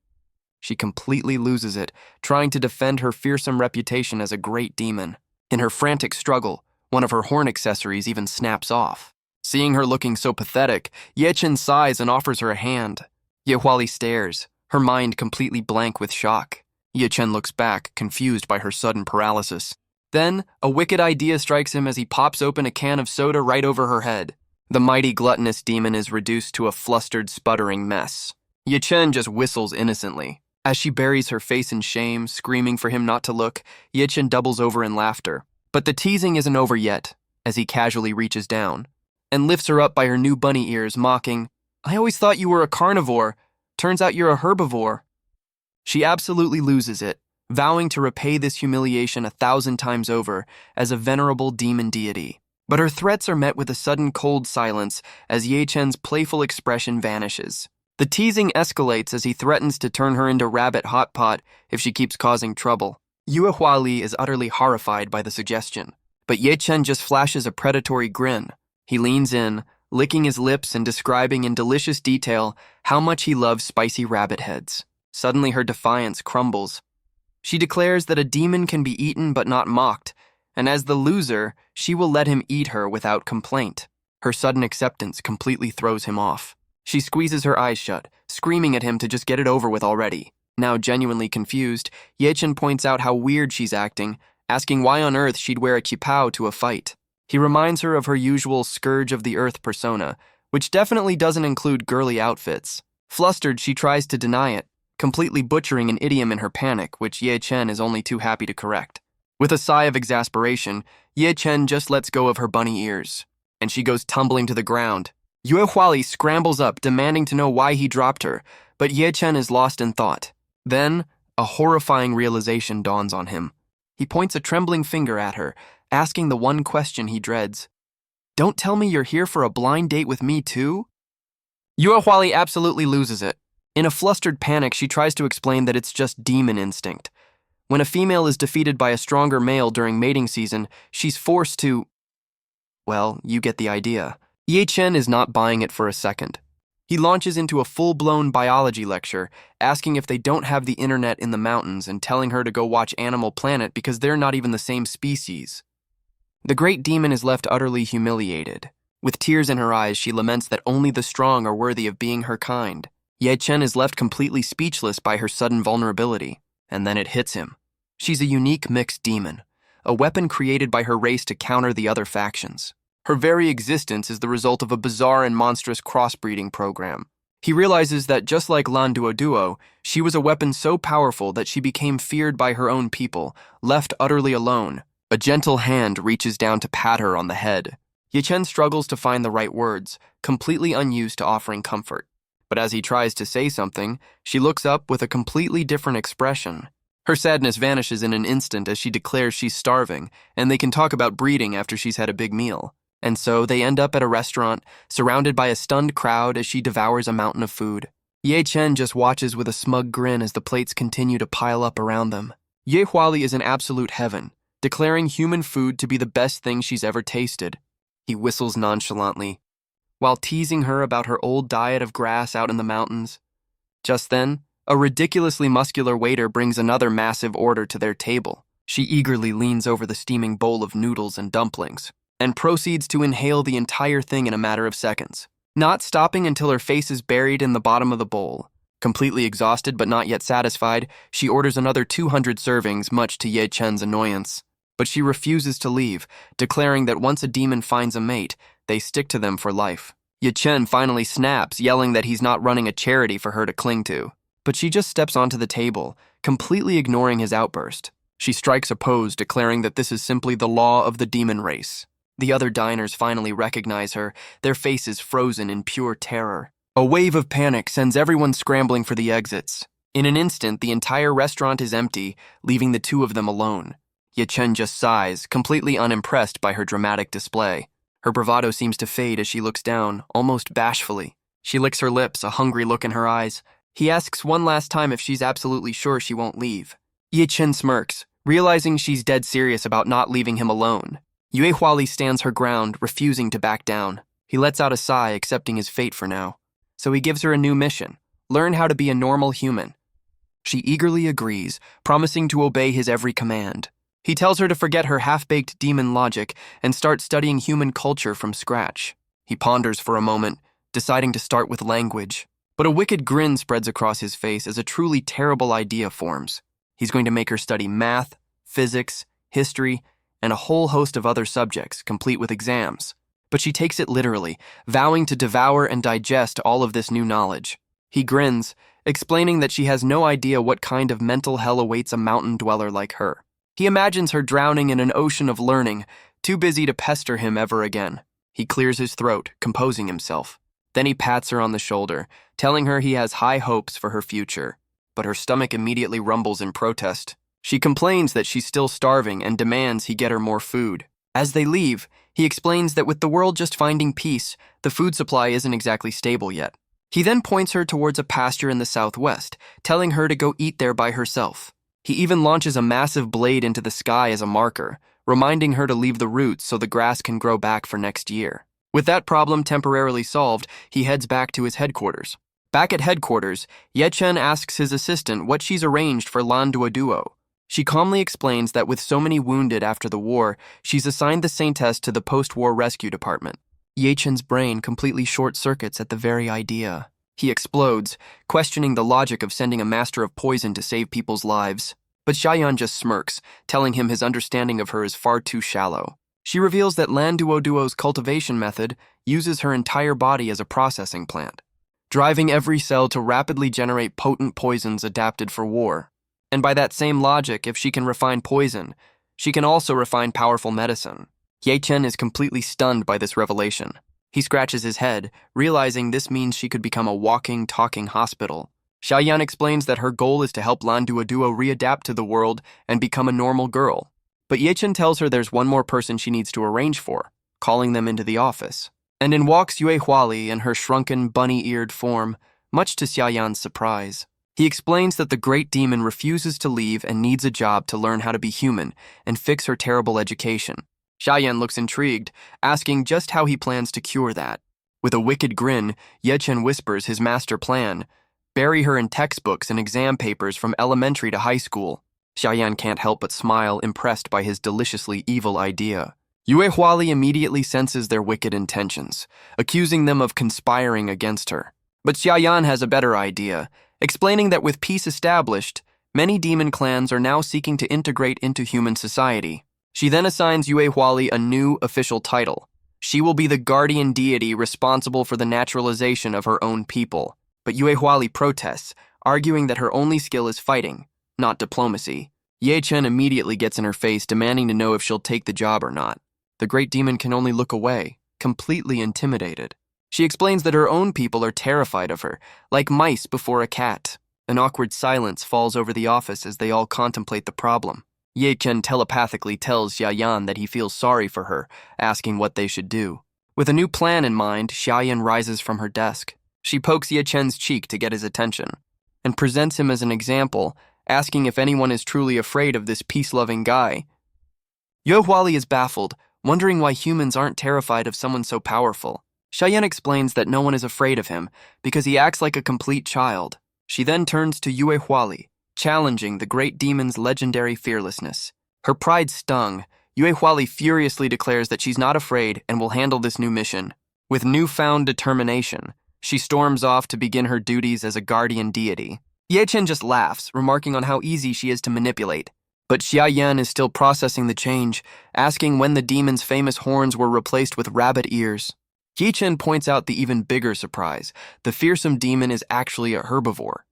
She completely loses it, trying to defend her fearsome reputation as a great demon. In her frantic struggle, one of her horn accessories even snaps off. Seeing her looking so pathetic, Ye Chen sighs and offers her a hand. Ye Huali stares, her mind completely blank with shock. Ye Chen looks back, confused by her sudden paralysis. Then, a wicked idea strikes him as he pops open a can of soda right over her head. The mighty gluttonous demon is reduced to a flustered, sputtering mess. Ye Chen just whistles innocently. As she buries her face in shame, screaming for him not to look, Ye Chen doubles over in laughter. But the teasing isn't over yet, as he casually reaches down and lifts her up by her new bunny ears, mocking, "I always thought you were a carnivore. Turns out you're a herbivore." She absolutely loses it, vowing to repay this humiliation 1,000 times over as a venerable demon deity. But her threats are met with a sudden cold silence as Ye Chen's playful expression vanishes. The teasing escalates as he threatens to turn her into Rabbit Hot Pot if she keeps causing trouble. Yue Huali is utterly horrified by the suggestion, but Ye Chen just flashes a predatory grin. He leans in, licking his lips and describing in delicious detail how much he loves spicy rabbit heads. Suddenly her defiance crumbles. She declares that a demon can be eaten but not mocked, and as the loser, she will let him eat her without complaint. Her sudden acceptance completely throws him off. She squeezes her eyes shut, screaming at him to just get it over with already. Now genuinely confused, Ye Chen points out how weird she's acting, asking why on earth she'd wear a qipao to a fight. He reminds her of her usual Scourge of the Earth persona, which definitely doesn't include girly outfits. Flustered, she tries to deny it, completely butchering an idiom in her panic, which Ye Chen is only too happy to correct. With a sigh of exasperation, Ye Chen just lets go of her bunny ears, and she goes tumbling to the ground. Yue Huali scrambles up, demanding to know why he dropped her, but Ye Chen is lost in thought. Then, a horrifying realization dawns on him. He points a trembling finger at her, asking the one question he dreads. "Don't tell me you're here for a blind date with me too?" Yue Huali absolutely loses it. In a flustered panic, she tries to explain that it's just demon instinct. When a female is defeated by a stronger male during mating season, she's forced to… Well, you get the idea. Ye Chen is not buying it for a second. He launches into a full-blown biology lecture, asking if they don't have the internet in the mountains and telling her to go watch Animal Planet because they're not even the same species. The great demon is left utterly humiliated. With tears in her eyes, she laments that only the strong are worthy of being her kind. Ye Chen is left completely speechless by her sudden vulnerability, and then it hits him. She's a unique mixed demon, a weapon created by her race to counter the other factions. Her very existence is the result of a bizarre and monstrous crossbreeding program. He realizes that just like Lan Duoduo, she was a weapon so powerful that she became feared by her own people, left utterly alone. A gentle hand reaches down to pat her on the head. Ye Chen struggles to find the right words, completely unused to offering comfort. But as he tries to say something, she looks up with a completely different expression. Her sadness vanishes in an instant as she declares she's starving, and they can talk about breeding after she's had a big meal. And so they end up at a restaurant, surrounded by a stunned crowd as she devours a mountain of food. Ye Chen just watches with a smug grin as the plates continue to pile up around them. Ye Huali is in absolute heaven, declaring human food to be the best thing she's ever tasted. He whistles nonchalantly, while teasing her about her old diet of grass out in the mountains. Just then, a ridiculously muscular waiter brings another massive order to their table. She eagerly leans over the steaming bowl of noodles and dumplings, and proceeds to inhale the entire thing in a matter of seconds, not stopping until her face is buried in the bottom of the bowl. Completely exhausted but not yet satisfied, she orders another 200 servings, much to Ye Chen's annoyance. But she refuses to leave, declaring that once a demon finds a mate, they stick to them for life. Ye Chen finally snaps, yelling that he's not running a charity for her to cling to. But she just steps onto the table, completely ignoring his outburst. She strikes a pose, declaring that this is simply the law of the demon race. The other diners finally recognize her, their faces frozen in pure terror. A wave of panic sends everyone scrambling for the exits. In an instant, the entire restaurant is empty, leaving the two of them alone. Ye Chen just sighs, completely unimpressed by her dramatic display. Her bravado seems to fade as she looks down, almost bashfully. She licks her lips, a hungry look in her eyes. He asks one last time if she's absolutely sure she won't leave. Ye Chen smirks, realizing she's dead serious about not leaving him alone. Yue Huali stands her ground, refusing to back down. He lets out a sigh, accepting his fate for now. So he gives her a new mission: learn how to be a normal human. She eagerly agrees, promising to obey his every command. He tells her to forget her half-baked demon logic and start studying human culture from scratch. He ponders for a moment, deciding to start with language. But a wicked grin spreads across his face as a truly terrible idea forms. He's going to make her study math, physics, history, and a whole host of other subjects, complete with exams. But she takes it literally, vowing to devour and digest all of this new knowledge. He grins, explaining that she has no idea what kind of mental hell awaits a mountain dweller like her. He imagines her drowning in an ocean of learning, too busy to pester him ever again. He clears his throat, composing himself. Then he pats her on the shoulder, telling her he has high hopes for her future. But her stomach immediately rumbles in protest. She complains that she's still starving and demands he get her more food. As they leave, he explains that with the world just finding peace, the food supply isn't exactly stable yet. He then points her towards a pasture in the southwest, telling her to go eat there by herself. He even launches a massive blade into the sky as a marker, reminding her to leave the roots so the grass can grow back for next year. With that problem temporarily solved, he heads back to his headquarters. Back at headquarters, Ye Chen asks his assistant what she's arranged for Lan Duoduo. She calmly explains that with so many wounded after the war, she's assigned the saintess to the post-war rescue department. Ye Chen's brain completely short-circuits at the very idea. He explodes, questioning the logic of sending a master of poison to save people's lives. But Xiaoyan just smirks, telling him his understanding of her is far too shallow. She reveals that Lan Duoduo's cultivation method uses her entire body as a processing plant, driving every cell to rapidly generate potent poisons adapted for war. And by that same logic, if she can refine poison, she can also refine powerful medicine. Ye Chen is completely stunned by this revelation. He scratches his head, realizing this means she could become a walking, talking hospital. Xiaoyan explains that her goal is to help Lan Duoduo readapt to the world and become a normal girl. But Ye Chen tells her there's one more person she needs to arrange for, calling them into the office. And in walks Yue Huali in her shrunken, bunny-eared form, much to Xiaoyan's surprise. He explains that the great demon refuses to leave and needs a job to learn how to be human and fix her terrible education. Xiaoyan looks intrigued, asking just how he plans to cure that. With a wicked grin, Ye Chen whispers his master plan: bury her in textbooks and exam papers from elementary to high school. Xiaoyan can't help but smile, impressed by his deliciously evil idea. Yue Huali immediately senses their wicked intentions, accusing them of conspiring against her. But Xiaoyan has a better idea, explaining that with peace established, many demon clans are now seeking to integrate into human society. She then assigns Yue Huali a new official title. She will be the guardian deity responsible for the naturalization of her own people. But Yue Huali protests, arguing that her only skill is fighting, not diplomacy. Ye Chen immediately gets in her face, demanding to know if she'll take the job or not. The great demon can only look away, completely intimidated. She explains that her own people are terrified of her, like mice before a cat. An awkward silence falls over the office as they all contemplate the problem. Ye Chen telepathically tells Xiaoyan that he feels sorry for her, asking what they should do. With a new plan in mind, Xiaoyan rises from her desk. She pokes Ye Chen's cheek to get his attention, and presents him as an example, asking if anyone is truly afraid of this peace-loving guy. Yue Huali is baffled, wondering why humans aren't terrified of someone so powerful. Xiaoyan explains that no one is afraid of him because he acts like a complete child. She then turns to Yue Huali, challenging the great demon's legendary fearlessness. Her pride stung. Yue Huali furiously declares that she's not afraid and will handle this new mission. With newfound determination, she storms off to begin her duties as a guardian deity. Ye Chen just laughs, remarking on how easy she is to manipulate. But Xiaoyan is still processing the change, asking when the demon's famous horns were replaced with rabbit ears. Ye Chen points out the even bigger surprise: the fearsome demon is actually a herbivore.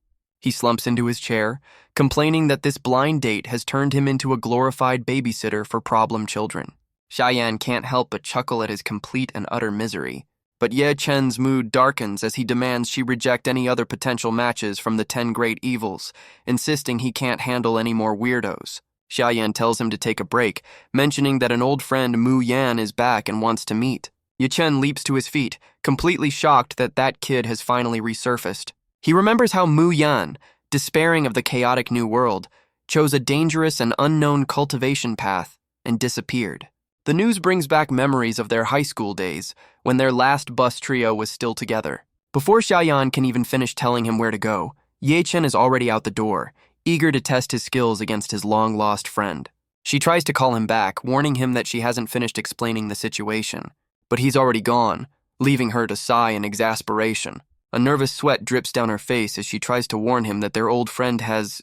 He slumps into his chair, complaining that this blind date has turned him into a glorified babysitter for problem children. Xiaoyan can't help but chuckle at his complete and utter misery. But Ye Chen's mood darkens as he demands she reject any other potential matches from the 10 great evils, insisting he can't handle any more weirdos. Xiaoyan tells him to take a break, mentioning that an old friend Mu Yan is back and wants to meet. Ye Chen leaps to his feet, completely shocked that that kid has finally resurfaced. He remembers how Mu Yan, despairing of the chaotic new world, chose a dangerous and unknown cultivation path and disappeared. The news brings back memories of their high school days, when their last bus trio was still together. Before Xiaoyan can even finish telling him where to go, Ye Chen is already out the door, eager to test his skills against his long-lost friend. She tries to call him back, warning him that she hasn't finished explaining the situation. But he's already gone, leaving her to sigh in exasperation. A nervous sweat drips down her face as she tries to warn him that their old friend has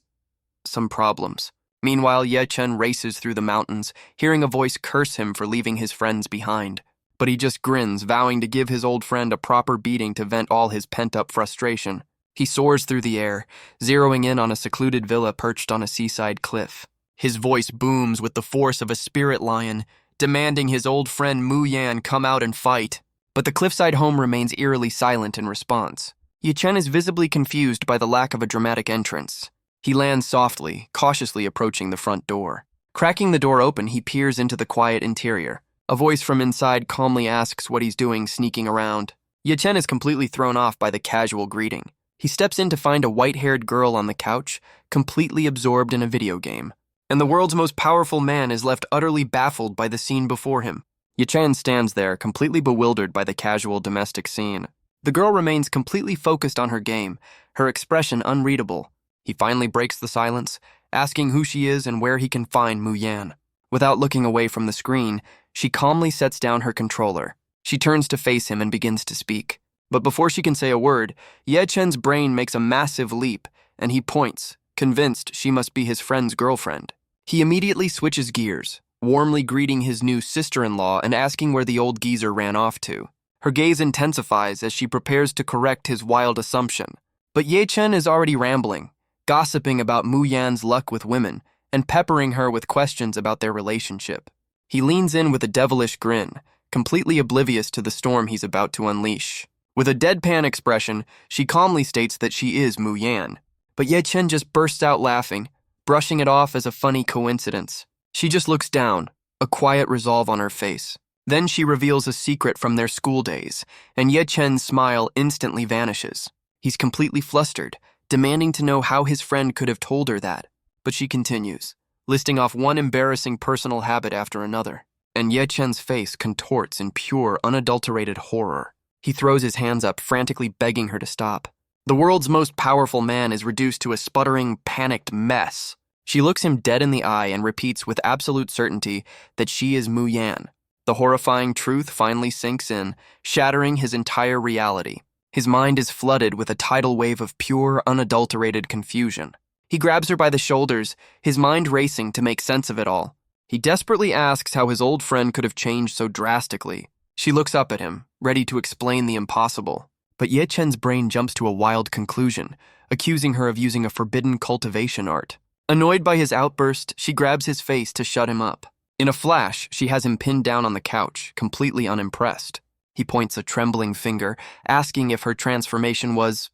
some problems. Meanwhile, Ye Chen races through the mountains, hearing a voice curse him for leaving his friends behind. But he just grins, vowing to give his old friend a proper beating to vent all his pent-up frustration. He soars through the air, zeroing in on a secluded villa perched on a seaside cliff. His voice booms with the force of a spirit lion, demanding his old friend Mu Yan come out and fight. But the cliffside home remains eerily silent in response. Ye Chen is visibly confused by the lack of a dramatic entrance. He lands softly, cautiously approaching the front door. Cracking the door open, he peers into the quiet interior. A voice from inside calmly asks what he's doing sneaking around. Ye Chen is completely thrown off by the casual greeting. He steps in to find a white-haired girl on the couch, completely absorbed in a video game. And the world's most powerful man is left utterly baffled by the scene before him. Ye Chen stands there, completely bewildered by the casual domestic scene. The girl remains completely focused on her game, her expression unreadable. He finally breaks the silence, asking who she is and where he can find Mu Yan. Without looking away from the screen, she calmly sets down her controller. She turns to face him and begins to speak. But before she can say a word, Ye Chen's brain makes a massive leap, and he points, convinced she must be his friend's girlfriend. He immediately switches gears, warmly greeting his new sister-in-law and asking where the old geezer ran off to. Her gaze intensifies as she prepares to correct his wild assumption. But Ye Chen is already rambling, gossiping about Mu Yan's luck with women, and peppering her with questions about their relationship. He leans in with a devilish grin, completely oblivious to the storm he's about to unleash. With a deadpan expression, she calmly states that she is Mu Yan. But Ye Chen just bursts out laughing, brushing it off as a funny coincidence. She just looks down, a quiet resolve on her face. Then she reveals a secret from their school days, and Ye Chen's smile instantly vanishes. He's completely flustered, demanding to know how his friend could have told her that. But she continues, listing off one embarrassing personal habit after another. And Ye Chen's face contorts in pure, unadulterated horror. He throws his hands up, frantically begging her to stop. The world's most powerful man is reduced to a sputtering, panicked mess. She looks him dead in the eye and repeats with absolute certainty that she is Mu Yan. The horrifying truth finally sinks in, shattering his entire reality. His mind is flooded with a tidal wave of pure, unadulterated confusion. He grabs her by the shoulders, his mind racing to make sense of it all. He desperately asks how his old friend could have changed so drastically. She looks up at him, ready to explain the impossible. But Ye Chen's brain jumps to a wild conclusion, accusing her of using a forbidden cultivation art. Annoyed by his outburst, she grabs his face to shut him up. In a flash, she has him pinned down on the couch, completely unimpressed. He points a trembling finger, asking if her transformation was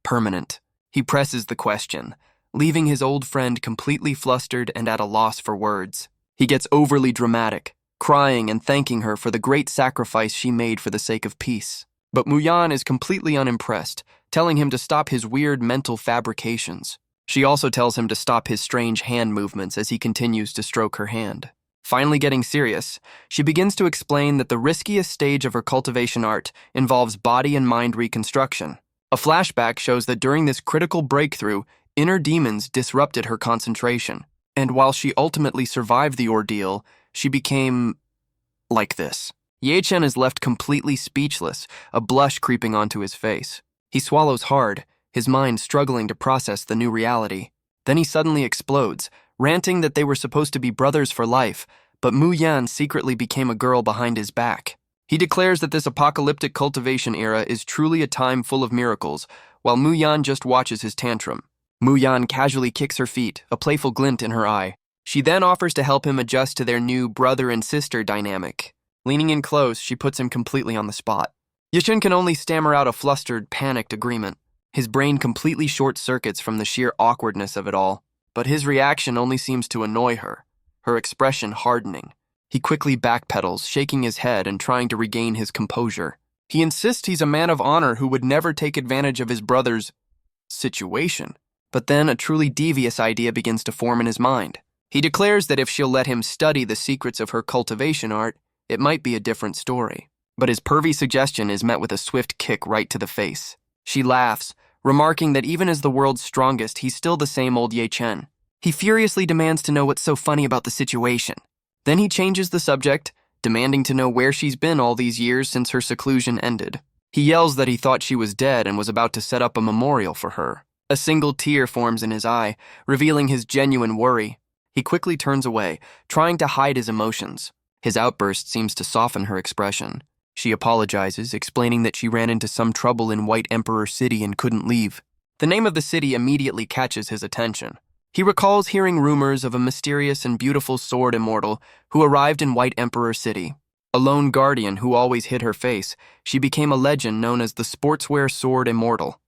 permanent. He presses the question, leaving his old friend completely flustered and at a loss for words. He gets overly dramatic, crying and thanking her for the great sacrifice she made for the sake of peace. But Mu Yan is completely unimpressed, telling him to stop his weird mental fabrications. She also tells him to stop his strange hand movements as he continues to stroke her hand. Finally getting serious, she begins to explain that the riskiest stage of her cultivation art involves body and mind reconstruction. A flashback shows that during this critical breakthrough, inner demons disrupted her concentration, and while she ultimately survived the ordeal, she became like this. Ye Chen is left completely speechless, a blush creeping onto his face. He swallows hard, his mind struggling to process the new reality. Then he suddenly explodes, ranting that they were supposed to be brothers for life, but Mu Yan secretly became a girl behind his back. He declares that this apocalyptic cultivation era is truly a time full of miracles, while Mu Yan just watches his tantrum. Mu Yan casually kicks her feet, a playful glint in her eye. She then offers to help him adjust to their new brother and sister dynamic. Leaning in close, she puts him completely on the spot. Ye Chen can only stammer out a flustered, panicked agreement. His brain completely short-circuits from the sheer awkwardness of it all, but his reaction only seems to annoy her, her expression hardening. He quickly backpedals, shaking his head and trying to regain his composure. He insists he's a man of honor who would never take advantage of his brother's situation. But then a truly devious idea begins to form in his mind. He declares that if she'll let him study the secrets of her cultivation art, it might be a different story. But his pervy suggestion is met with a swift kick right to the face. She laughs, remarking that even as the world's strongest, he's still the same old Ye Chen. He furiously demands to know what's so funny about the situation. Then he changes the subject, demanding to know where she's been all these years since her seclusion ended. He yells that he thought she was dead and was about to set up a memorial for her. A single tear forms in his eye, revealing his genuine worry. He quickly turns away, trying to hide his emotions. His outburst seems to soften her expression. She apologizes, explaining that she ran into some trouble in White Emperor City and couldn't leave. The name of the city immediately catches his attention. He recalls hearing rumors of a mysterious and beautiful sword immortal who arrived in White Emperor City. A lone guardian who always hid her face, she became a legend known as the Sportswear Sword Immortal.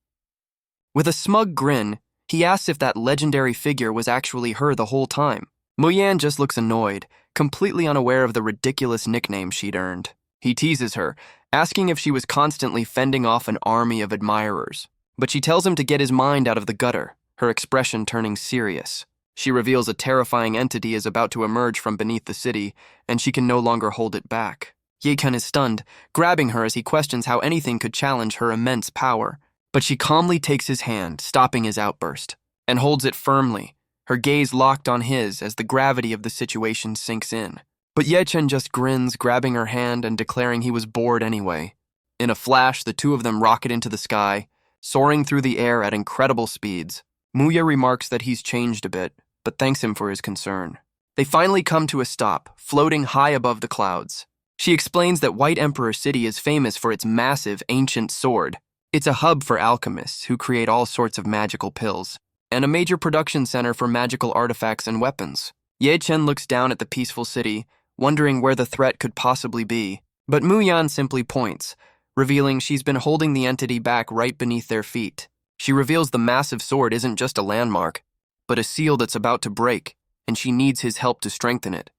With a smug grin, he asks if that legendary figure was actually her the whole time. Mu Yan just looks annoyed, completely unaware of the ridiculous nickname she'd earned. He teases her, asking if she was constantly fending off an army of admirers. But she tells him to get his mind out of the gutter, her expression turning serious. She reveals a terrifying entity is about to emerge from beneath the city, and she can no longer hold it back. Ye Chen is stunned, grabbing her as he questions how anything could challenge her immense power. But she calmly takes his hand, stopping his outburst, and holds it firmly, her gaze locked on his as the gravity of the situation sinks in. But Ye Chen just grins, grabbing her hand and declaring he was bored anyway. In a flash, the two of them rocket into the sky, soaring through the air at incredible speeds. Muya remarks that he's changed a bit, but thanks him for his concern. They finally come to a stop, floating high above the clouds. She explains that White Emperor City is famous for its massive, ancient sword. It's a hub for alchemists who create all sorts of magical pills, and a major production center for magical artifacts and weapons. Ye Chen looks down at the peaceful city, wondering where the threat could possibly be. But Mu Yan simply points, revealing she's been holding the entity back right beneath their feet. She reveals the massive sword isn't just a landmark, but a seal that's about to break, and she needs his help to strengthen it.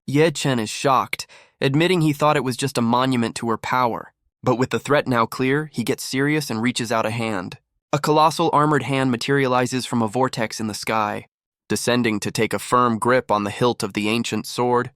Ye Chen is shocked, admitting he thought it was just a monument to her power. But with the threat now clear, he gets serious and reaches out a hand. A colossal armored hand materializes from a vortex in the sky, descending to take a firm grip on the hilt of the ancient sword,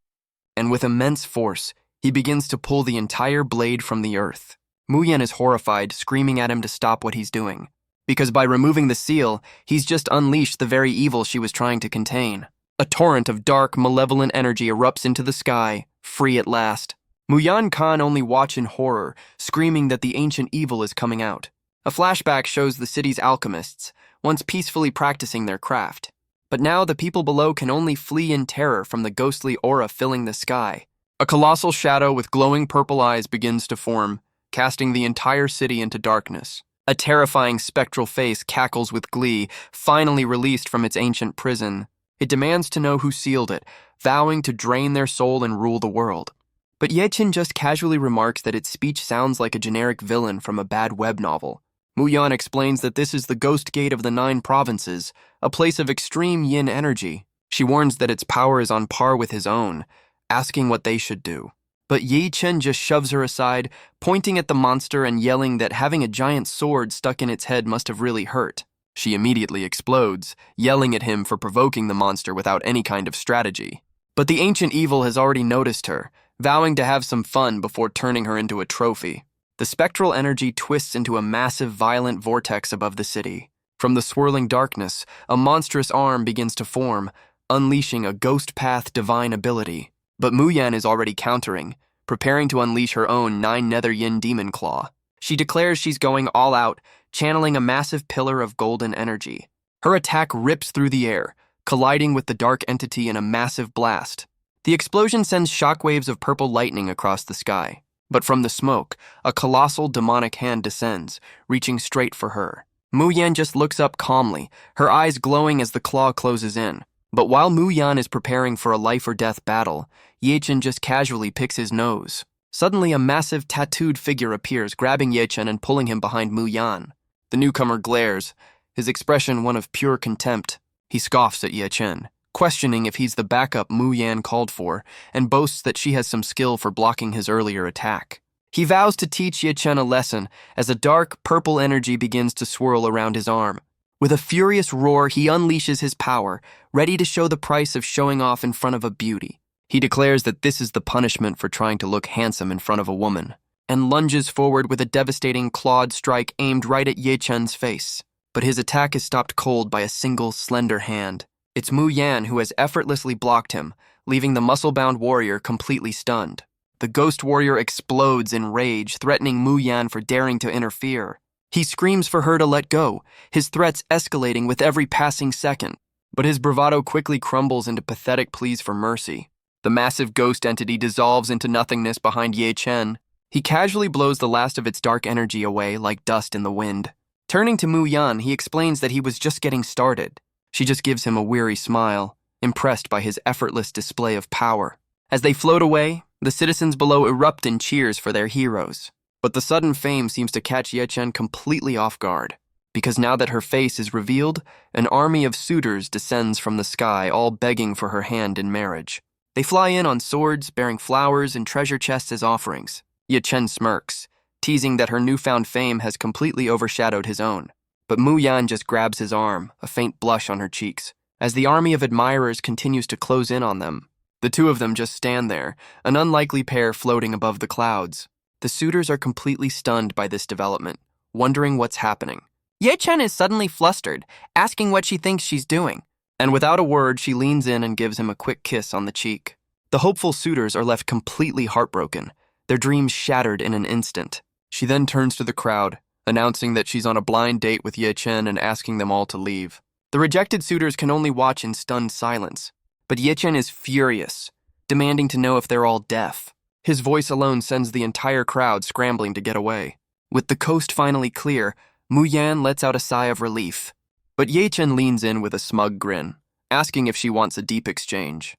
and with immense force, he begins to pull the entire blade from the earth. Mu Yan is horrified, screaming at him to stop what he's doing, because by removing the seal, he's just unleashed the very evil she was trying to contain. A torrent of dark, malevolent energy erupts into the sky, free at last. Mu Yan can't only watch in horror, screaming that the ancient evil is coming out. A flashback shows the city's alchemists, once peacefully practicing their craft. But now the people below can only flee in terror from the ghostly aura filling the sky. A colossal shadow with glowing purple eyes begins to form, casting the entire city into darkness. A terrifying spectral face cackles with glee, finally released from its ancient prison. It demands to know who sealed it, vowing to drain their soul and rule the world. But Ye-Chin just casually remarks that its speech sounds like a generic villain from a bad web novel. Mu Yan explains that this is the Ghost Gate of the 9 provinces, a place of extreme yin energy. She warns that its power is on par with his own, asking what they should do. But Ye-Chen just shoves her aside, pointing at the monster and yelling that having a giant sword stuck in its head must have really hurt. She immediately explodes, yelling at him for provoking the monster without any kind of strategy. But the ancient evil has already noticed her, vowing to have some fun before turning her into a trophy. The spectral energy twists into a massive, violent vortex above the city. From the swirling darkness, a monstrous arm begins to form, unleashing a ghost path divine ability. But Mu Yan is already countering, preparing to unleash her own 9 nether yin demon claw. She declares she's going all out, channeling a massive pillar of golden energy. Her attack rips through the air, colliding with the dark entity in a massive blast. The explosion sends shockwaves of purple lightning across the sky. But from the smoke, a colossal demonic hand descends, reaching straight for her. Mu Yan just looks up calmly, her eyes glowing as the claw closes in. But while Mu Yan is preparing for a life-or-death battle, Ye-Chen just casually picks his nose. Suddenly, a massive tattooed figure appears, grabbing Ye-Chen and pulling him behind Mu Yan. The newcomer glares, his expression one of pure contempt. He scoffs at Ye-Chen, questioning if he's the backup Mu Yan called for, and boasts that she has some skill for blocking his earlier attack. He vows to teach Ye-Chen a lesson as a dark, purple energy begins to swirl around his arm. With a furious roar, he unleashes his power, ready to show the price of showing off in front of a beauty. He declares that this is the punishment for trying to look handsome in front of a woman, and lunges forward with a devastating clawed strike aimed right at Ye-Chen's face. But his attack is stopped cold by a single, slender hand. It's Mu Yan who has effortlessly blocked him, leaving the muscle-bound warrior completely stunned. The ghost warrior explodes in rage, threatening Mu Yan for daring to interfere. He screams for her to let go, his threats escalating with every passing second. But his bravado quickly crumbles into pathetic pleas for mercy. The massive ghost entity dissolves into nothingness behind Ye-Chen. He casually blows the last of its dark energy away like dust in the wind. Turning to Mu Yan, he explains that he was just getting started. She just gives him a weary smile, impressed by his effortless display of power. As they float away, the citizens below erupt in cheers for their heroes. But the sudden fame seems to catch Ye-Chen completely off guard, because now that her face is revealed, an army of suitors descends from the sky, all begging for her hand in marriage. They fly in on swords, bearing flowers and treasure chests as offerings. Ye-Chen smirks, teasing that her newfound fame has completely overshadowed his own. But Mu Yan just grabs his arm, a faint blush on her cheeks. As the army of admirers continues to close in on them, the two of them just stand there, an unlikely pair floating above the clouds. The suitors are completely stunned by this development, wondering what's happening. Ye-Chen is suddenly flustered, asking what she thinks she's doing. And without a word, she leans in and gives him a quick kiss on the cheek. The hopeful suitors are left completely heartbroken, their dreams shattered in an instant. She then turns to the crowd, announcing that she's on a blind date with Ye-Chen and asking them all to leave. The rejected suitors can only watch in stunned silence, but Ye-Chen is furious, demanding to know if they're all deaf. His voice alone sends the entire crowd scrambling to get away. With the coast finally clear, Mu Yan lets out a sigh of relief. But Ye-Chen leans in with a smug grin, asking if she wants a deep exchange.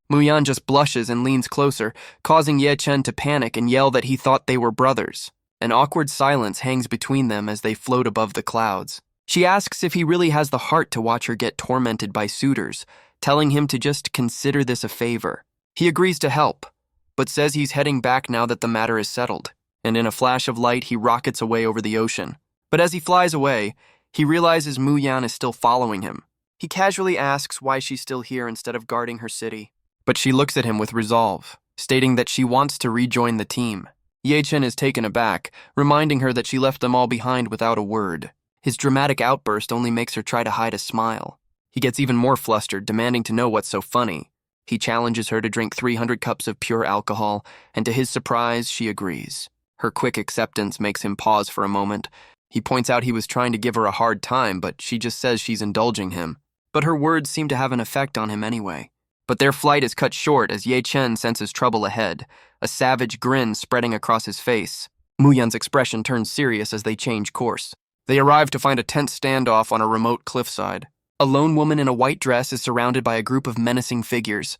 Mu Yan just blushes and leans closer, causing Ye-Chen to panic and yell that he thought they were brothers. An awkward silence hangs between them as they float above the clouds. She asks if he really has the heart to watch her get tormented by suitors, telling him to just consider this a favor. He agrees to help, but says he's heading back now that the matter is settled. and in a flash of light, he rockets away over the ocean. But as he flies away, he realizes Mu Yan is still following him. He casually asks why she's still here instead of guarding her city. But she looks at him with resolve, stating that she wants to rejoin the team. Ye Chen is taken aback, reminding her that she left them all behind without a word. His dramatic outburst only makes her try to hide a smile. He gets even more flustered, demanding to know what's so funny. He challenges her to drink 300 cups of pure alcohol, and to his surprise, she agrees. Her quick acceptance makes him pause for a moment. He points out he was trying to give her a hard time, but she just says she's indulging him. But her words seem to have an effect on him anyway. But their flight is cut short as Ye Chen senses trouble ahead, a savage grin spreading across his face. Mu Yan's expression turns serious as they change course. They arrive to find a tense standoff on a remote cliffside. A lone woman in a white dress is surrounded by a group of menacing figures.